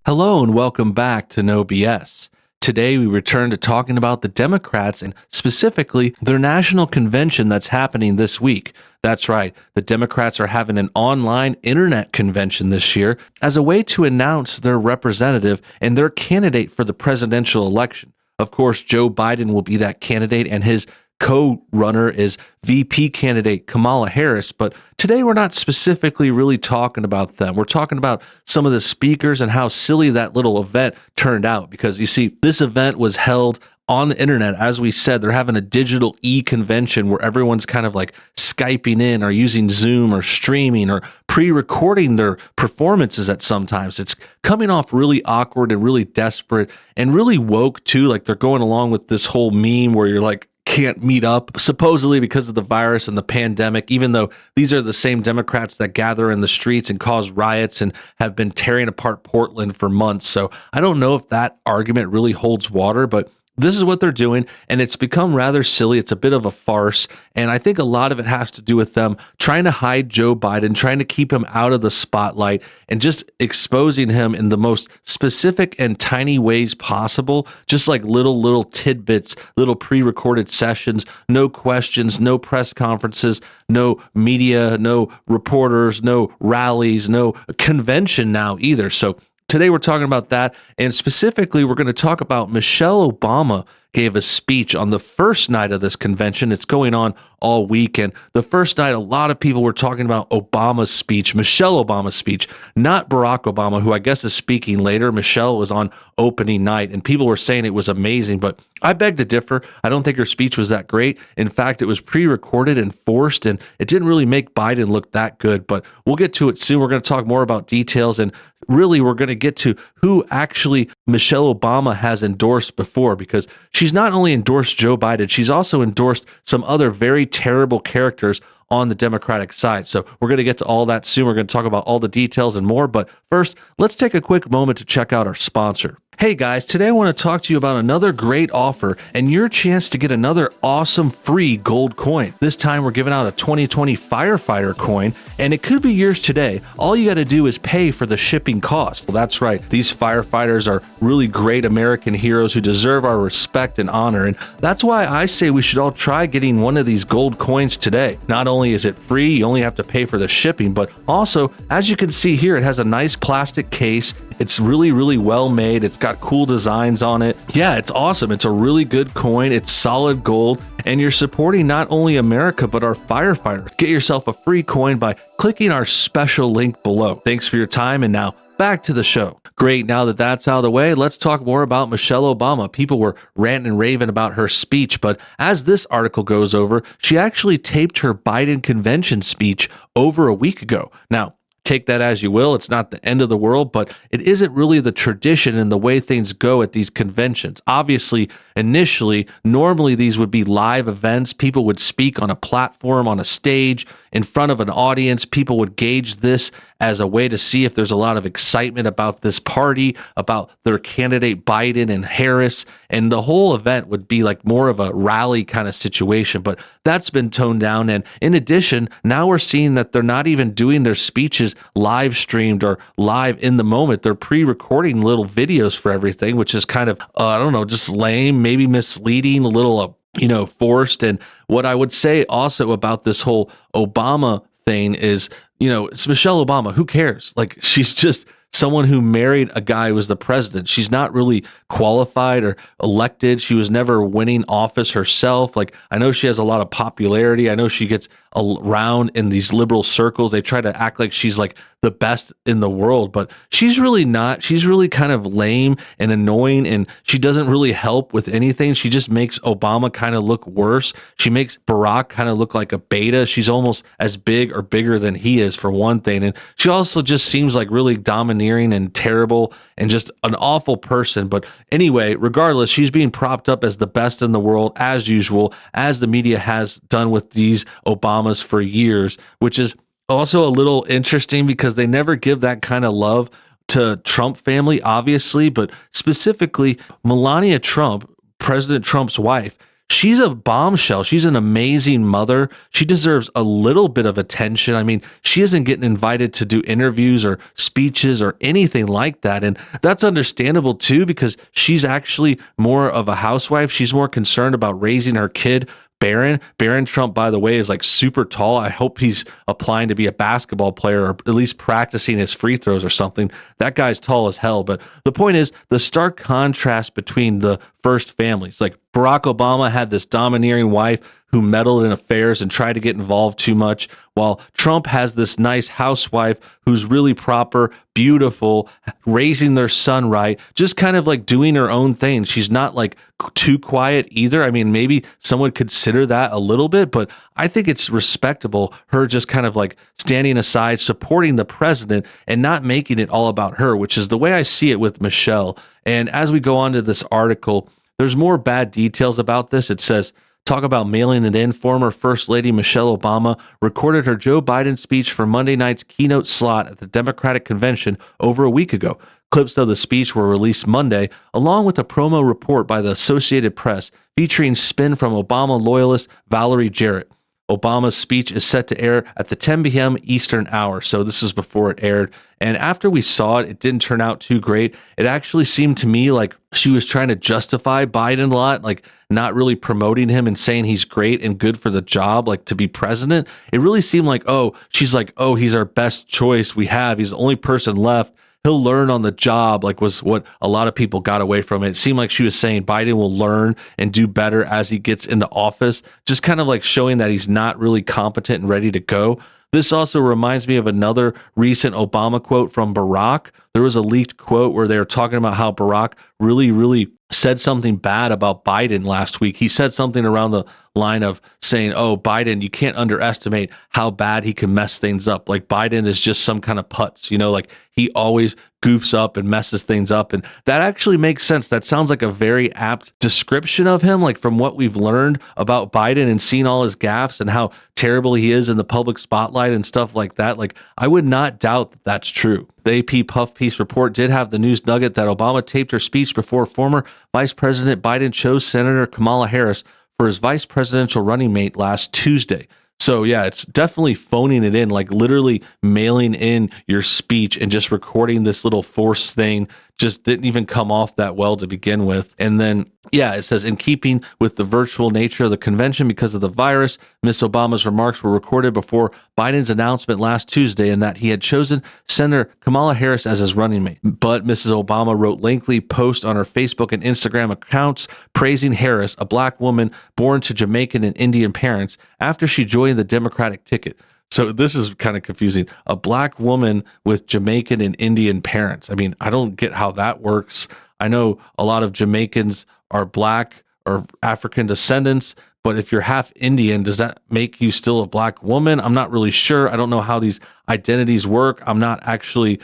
Hello and welcome back to NoBS. Today we return to talking about the Democrats and specifically their national convention that's happening this week. That's right, the Democrats are having an online internet convention this year as a way to announce their representative and their candidate for the presidential election. Of course, Joe Biden will be that candidate and his co-runner is VP candidate Kamala Harris, but today we're not specifically really talking about them. We're talking about some of the speakers and how silly that little event turned out because you see, this event was held on the internet. As we said, they're having a digital e-convention where everyone's kind of like Skyping in or using Zoom or streaming or pre-recording their performances at sometimes. It's coming off really awkward and really desperate and really woke too. Like they're going along with this whole meme where you're like, can't meet up, supposedly because of the virus and the pandemic, even though these are the same Democrats that gather in the streets and cause riots and have been tearing apart Portland for months. So I don't know if that argument really holds water, but this is what they're doing, and it's become rather silly. It's a bit of a farce, and I think a lot of it has to do with them trying to hide Joe Biden, trying to keep him out of the spotlight, and just exposing him in the most specific and tiny ways possible, just like little tidbits, little pre-recorded sessions, no questions, no press conferences, no media, no reporters, no rallies, no convention now either. So today we're talking about that, and specifically we're going to talk about Michelle Obama gave a speech on the first night of this convention. It's going on all week, and the first night a lot of people were talking about Obama's speech, Michelle Obama's speech, not Barack Obama, who I guess is speaking later. Michelle was on opening night, and people were saying it was amazing, but I beg to differ. I don't think her speech was that great. In fact, it was pre-recorded and forced, and it didn't really make Biden look that good, but we'll get to it soon. We're going to talk more about details, and really we're going to get to who actually Michelle Obama has endorsed before, because she's not only endorsed Joe Biden, she's also endorsed some other very terrible characters on the Democratic side. So we're going to get to all that soon. We're going to talk about all the details and more. But first, let's take a quick moment to check out our sponsor. Hey guys, today I want to talk to you about another great offer and your chance to get another awesome free gold coin. This time we're giving out a 2020 firefighter coin, and it could be yours today. All you got to do is pay for the shipping cost. Well, that's right. These firefighters are really great American heroes who deserve our respect and honor, and that's why I say we should all try getting one of these gold coins today. Not only is it free, you only have to pay for the shipping, but also, as you can see here, it has a nice plastic case. It's really well made. It's got cool designs on it. Yeah, it's awesome. It's a really good coin. It's solid gold, and you're supporting not only America, but our firefighters. Get yourself a free coin by clicking our special link below. Thanks for your time, and now back to the show. Great, now that that's out of the way, let's talk more about Michelle Obama. People were ranting and raving about her speech, but as this article goes over, she actually taped her Biden convention speech over a week ago. Now, take that as you will. It's not the end of the world, but it isn't really the tradition and the way things go at these conventions. Obviously, initially, normally these would be live events. People would speak on a platform, on a stage, in front of an audience. People would gauge this as a way to see if there's a lot of excitement about this party, about their candidate Biden and Harris, and the whole event would be like more of a rally kind of situation, but that's been toned down. And in addition, now we're seeing that they're not even doing their speeches live streamed or live in the moment. They're pre-recording little videos for everything, which is kind of, I don't know, just lame, maybe misleading, a little, forced. And what I would say also about this whole Obama thing is, it's Michelle Obama. Who cares? Like, she's just someone who married a guy who was the president. She's not really qualified or elected. She was never winning office herself. Like, I know she has a lot of popularity. I know she gets around in these liberal circles. They try to act like she's like the best in the world, but she's really not. She's really kind of lame and annoying, and she doesn't really help with anything. She just makes Obama kind of look worse. She makes Barack kind of look like a beta. She's almost as big or bigger than he is, for one thing. And she also just seems like really domineering and terrible and just an awful person. But anyway, regardless, she's being propped up as the best in the world, as usual, as the media has done with these Obamas for years, which is also a little interesting because they never give that kind of love to Trump family, obviously, but specifically Melania Trump, President Trump's wife. she's a bombshell. She's an amazing mother. She deserves a little bit of attention. I mean, she isn't getting invited to do interviews or speeches or anything like that. And that's understandable too, because she's actually more of a housewife. She's more concerned about raising her kid. Barron Trump, by the way, is like super tall. I hope he's applying to be a basketball player or at least practicing his free throws or something. That guy's tall as hell. But the point is the stark contrast between the first families. Like Barack Obama had this domineering wife who meddled in affairs and tried to get involved too much, while Trump has this nice housewife who's really proper, beautiful, raising their son right, just kind of like doing her own thing. She's not like too quiet either. I mean, maybe someone would consider that a little bit, but I think it's respectable, her just kind of like standing aside, supporting the president and not making it all about her, which is the way I see it with Michelle. And as we go on to this article, there's more bad details about this. It says, talk about mailing it in. Former First Lady Michelle Obama recorded her Joe Biden speech for Monday night's keynote slot at the Democratic Convention over a week ago. Clips of the speech were released Monday, along with a promo report by the Associated Press featuring spin from Obama loyalist Valerie Jarrett. Obama's speech is set to air at the 10 p.m. Eastern hour. So this is before it aired. And after we saw it, it didn't turn out too great. It actually seemed to me like she was trying to justify Biden a lot, like not really promoting him and saying he's great and good for the job, like to be president. It really seemed like, she's like, he's our best choice we have. He's the only person left. He'll learn on the job, like was what a lot of people got away from it. It seemed like she was saying Biden will learn and do better as he gets into office, just kind of like showing that he's not really competent and ready to go. This also reminds me of another recent Obama quote from Barack. There was a leaked quote where they were talking about how Barack really said something bad about Biden last week. He said something around the line of saying, Biden, you can't underestimate how bad he can mess things up. Like Biden is just some kind of putz, like he always goofs up and messes things up. And that actually makes sense. That sounds like a very apt description of him, like from what we've learned about Biden and seen all his gaffes and how terrible he is in the public spotlight and stuff like that. Like I would not doubt that that's true. The AP Puff Piece report did have the news nugget that Obama taped her speech before former Vice President Biden chose Senator Kamala Harris for his vice presidential running mate last Tuesday. So yeah, it's definitely phoning it in, like literally mailing in your speech and just recording this little forced thing. Just didn't even come off that well to begin with. And then, it says, in keeping with the virtual nature of the convention because of the virus, Miss Obama's remarks were recorded before Biden's announcement last Tuesday and that he had chosen Senator Kamala Harris as his running mate. But Mrs. Obama wrote lengthy posts on her Facebook and Instagram accounts praising Harris, a black woman born to Jamaican and Indian parents, after she joined the Democratic ticket. So this is kind of confusing. A black woman with Jamaican and Indian parents. I mean, I don't get how that works. I know a lot of Jamaicans are black or African descendants, but if you're half Indian, does that make you still a black woman? I'm not really sure. I don't know how these identities work. I'm not actually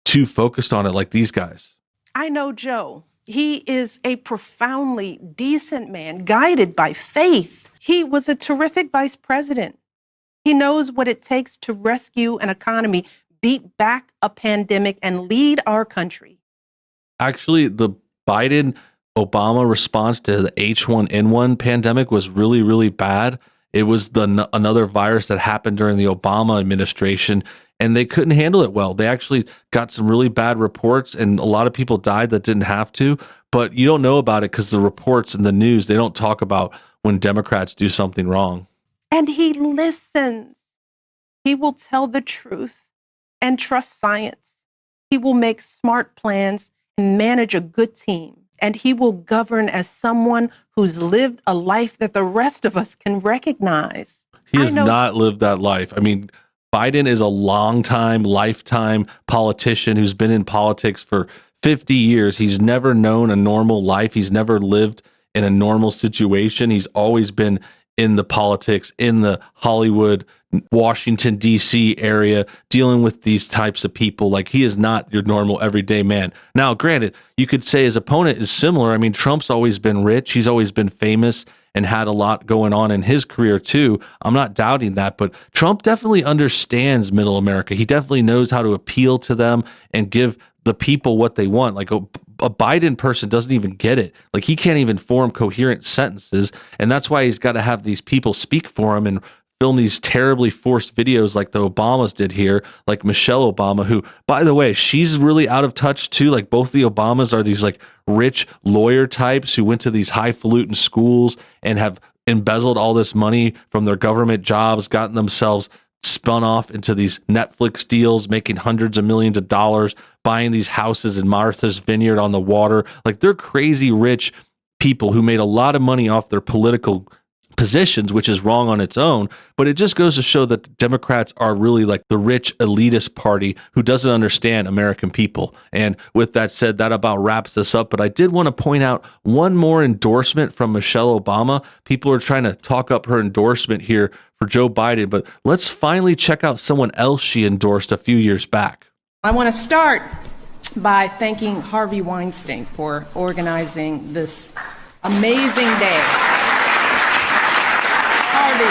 too focused on it like these guys. I know Joe. He is a profoundly decent man, guided by faith. He was a terrific vice president. He knows what it takes to rescue an economy, beat back a pandemic, and lead our country. Actually, the Biden-Obama response to the H1N1 pandemic was really bad. It was another virus that happened during the Obama administration, and they couldn't handle it well. They actually got some really bad reports, and a lot of people died that didn't have to. But you don't know about it because the reports in the news, they don't talk about when Democrats do something wrong. And he listens. He will tell the truth and trust science. He will make smart plans and manage a good team. And he will govern as someone who's lived a life that the rest of us can recognize. He has not lived that life. I mean, Biden is a lifetime politician who's been in politics for 50 years. He's never known a normal life. He's never lived in a normal situation. He's always been in the politics, in the Hollywood, Washington, D.C. area, dealing with these types of people. Like, he is not your normal everyday man. Now, granted, you could say his opponent is similar. I mean, Trump's always been rich. He's always been famous and had a lot going on in his career too. I'm not doubting that, but Trump definitely understands middle America. He definitely knows how to appeal to them and give the people what they want. Like, a Biden person doesn't even get it. Like, he can't even form coherent sentences. And that's why he's got to have these people speak for him and film these terribly forced videos like the Obamas did here, like Michelle Obama, who, by the way, she's really out of touch too. Like, both the Obamas are these like rich lawyer types who went to these highfalutin schools and have embezzled all this money from their government jobs, gotten themselves spun off into these Netflix deals, making hundreds of millions of dollars, buying these houses in Martha's Vineyard on the water. Like, they're crazy rich people who made a lot of money off their political positions, which is wrong on its own. But it just goes to show that the Democrats are really like the rich elitist party who doesn't understand American people. And with that said, that about wraps this up. But I did want to point out one more endorsement from Michelle Obama. People are trying to talk up her endorsement here for Joe Biden, but let's finally check out someone else she endorsed a few years back. I want to start by thanking Harvey Weinstein for organizing this amazing day. Harvey.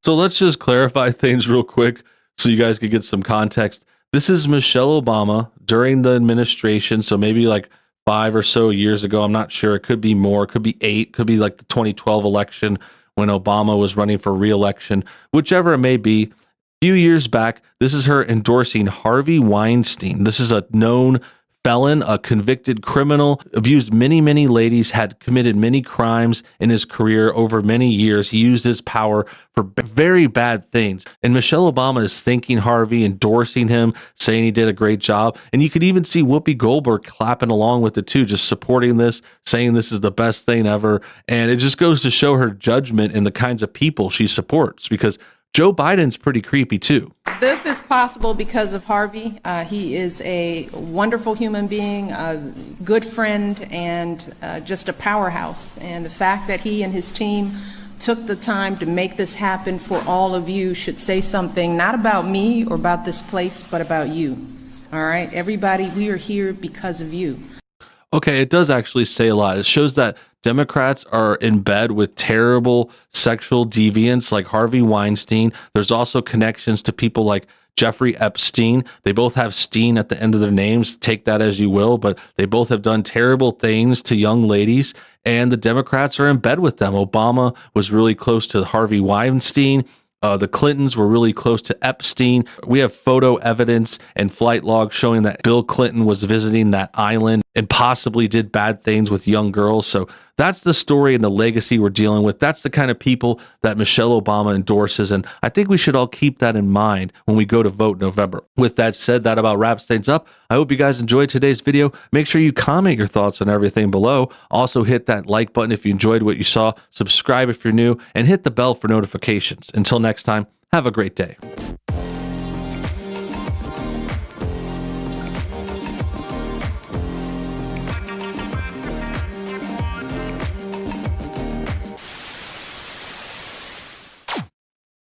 So let's just clarify things real quick so you guys can get some context. This is Michelle Obama during the administration, so maybe like 5 or so years ago. I'm not sure. It could be more. It could be 8. Could be like the 2012 election when Obama was running for re-election. Whichever it may be. A few years back, this is her endorsing Harvey Weinstein. This is a known felon, a convicted criminal, abused many, many ladies, had committed many crimes in his career over many years. He used his power for very bad things. And Michelle Obama is thanking Harvey, endorsing him, saying he did a great job. And you could even see Whoopi Goldberg clapping along with it too, just supporting this, saying this is the best thing ever. And it just goes to show her judgment in the kinds of people she supports, because Joe Biden's pretty creepy too. This is possible because of Harvey. He is a wonderful human being, a good friend, and just a powerhouse. And the fact that he and his team took the time to make this happen for all of you should say something, not about me or about this place, but about you. All right, everybody, we are here because of you. Okay, it does actually say a lot. It shows that Democrats are in bed with terrible sexual deviants like Harvey Weinstein. There's also connections to people like Jeffrey Epstein. They both have Steen at the end of their names. Take that as you will, but they both have done terrible things to young ladies, and the Democrats are in bed with them. Obama was really close to Harvey Weinstein. The Clintons were really close to Epstein. We have photo evidence and flight logs showing that Bill Clinton was visiting that island and possibly did bad things with young girls. So that's the story and the legacy we're dealing with. That's the kind of people that Michelle Obama endorses. And I think we should all keep that in mind when we go to vote in November. With that said, that about wraps things up. I hope you guys enjoyed today's video. Make sure you comment your thoughts on everything below. Also hit that like button if you enjoyed what you saw. Subscribe if you're new, and hit the bell for notifications. Until next time, have a great day.